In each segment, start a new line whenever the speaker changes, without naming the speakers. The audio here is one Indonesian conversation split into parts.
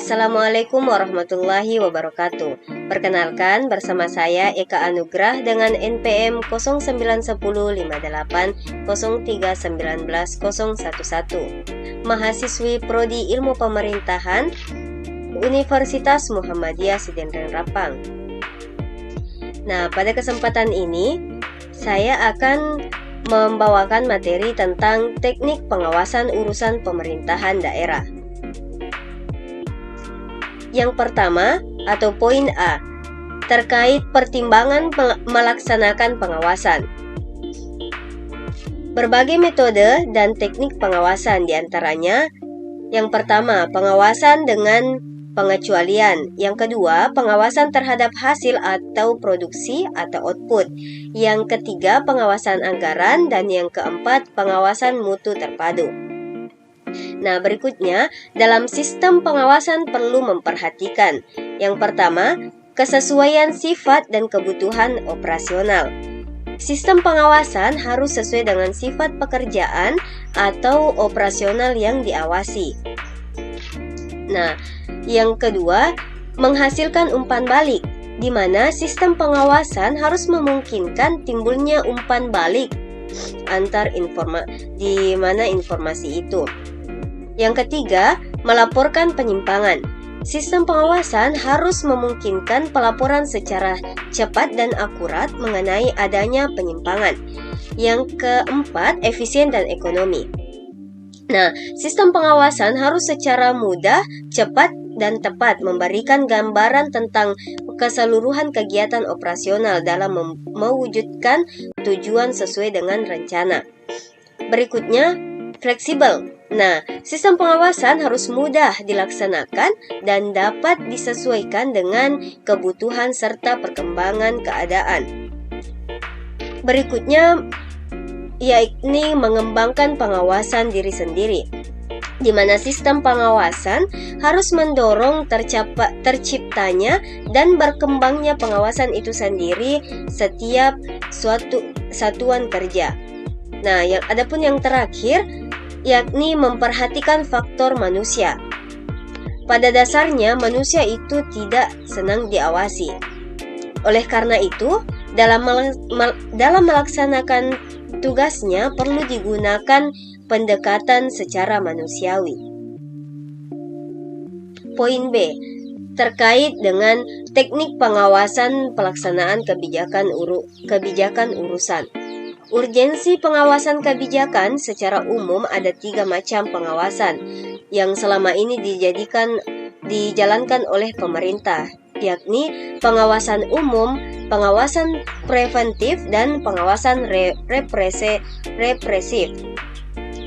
Assalamualaikum warahmatullahi wabarakatuh. Perkenalkan, bersama saya Eka Anugrah dengan NPM 091058031911, mahasiswi Prodi Ilmu Pemerintahan Universitas Muhammadiyah Sidenreng Rapang. Nah, pada kesempatan ini saya akan membawakan materi tentang teknik pengawasan urusan pemerintahan daerah. Yang pertama atau poin A, terkait pertimbangan melaksanakan pengawasan. Berbagai metode dan teknik pengawasan, diantaranya yang pertama, pengawasan dengan pengecualian. Yang kedua, pengawasan terhadap hasil atau produksi atau output. Yang ketiga, pengawasan anggaran. Dan yang keempat, pengawasan mutu terpadu. Nah, berikutnya, dalam sistem pengawasan perlu memperhatikan. Yang pertama, kesesuaian sifat dan kebutuhan operasional. Sistem pengawasan harus sesuai dengan sifat pekerjaan atau operasional yang diawasi. Nah, yang kedua, menghasilkan umpan balik, di mana sistem pengawasan harus memungkinkan timbulnya umpan balik antar di mana informasi itu. Yang ketiga, melaporkan penyimpangan. Sistem pengawasan harus memungkinkan pelaporan secara cepat dan akurat mengenai adanya penyimpangan. Yang keempat, efisien dan ekonomi. Nah, sistem pengawasan harus secara mudah, cepat, dan tepat memberikan gambaran tentang keseluruhan kegiatan operasional dalam mewujudkan tujuan sesuai dengan rencana. Berikutnya, fleksibel. Nah, sistem pengawasan harus mudah dilaksanakan dan dapat disesuaikan dengan kebutuhan serta perkembangan keadaan. Berikutnya, yakni mengembangkan pengawasan diri sendiri, di mana sistem pengawasan harus mendorong terciptanya dan berkembangnya pengawasan itu sendiri setiap suatu satuan kerja. Nah, adapun yang terakhir, yakni memperhatikan faktor manusia. Pada dasarnya, manusia itu tidak senang diawasi. Oleh karena itu, dalam melaksanakan tugasnya perlu digunakan pendekatan secara manusiawi. Poin B, terkait dengan teknik pengawasan pelaksanaan kebijakan urusan. Urgensi pengawasan kebijakan secara umum ada 3 macam pengawasan yang selama ini dijalankan oleh pemerintah, yakni pengawasan umum, pengawasan preventif, dan pengawasan represif.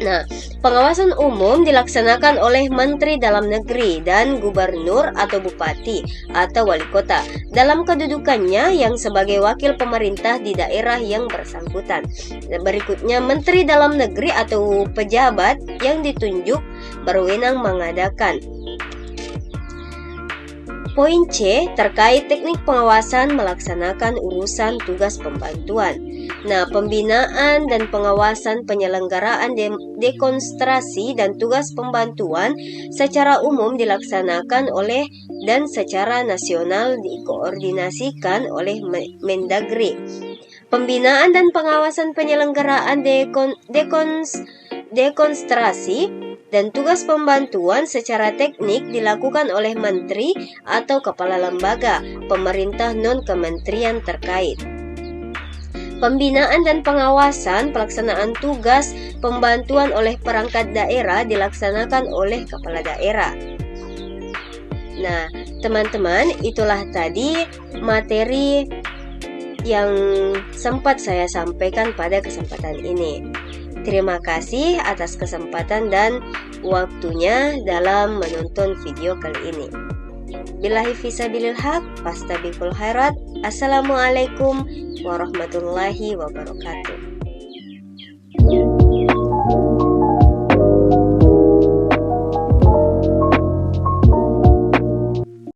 Nah, pengawasan umum dilaksanakan oleh Menteri Dalam Negeri dan Gubernur atau Bupati atau Wali Kota dalam kedudukannya yang sebagai wakil pemerintah di daerah yang bersangkutan. Berikutnya, Menteri Dalam Negeri atau pejabat yang ditunjuk berwenang mengadakan. Poin C, terkait teknik pengawasan melaksanakan urusan tugas pembantuan. Nah, pembinaan dan pengawasan penyelenggaraan dekonstruksi dan tugas pembantuan secara umum dilaksanakan oleh dan secara nasional dikoordinasikan oleh Mendagri. Pembinaan dan pengawasan penyelenggaraan dekonstruksi dan tugas pembantuan secara teknik dilakukan oleh menteri atau kepala lembaga pemerintah non-kementerian terkait. Pembinaan dan pengawasan pelaksanaan tugas pembantuan oleh perangkat daerah dilaksanakan oleh kepala daerah. Nah, teman-teman, itulah tadi materi yang sempat saya sampaikan pada kesempatan ini. Terima kasih atas kesempatan dan waktunya dalam menonton video kali ini. Billahi fisabilil haq, fastabiqul khairat. Assalamualaikum warahmatullahi wabarakatuh.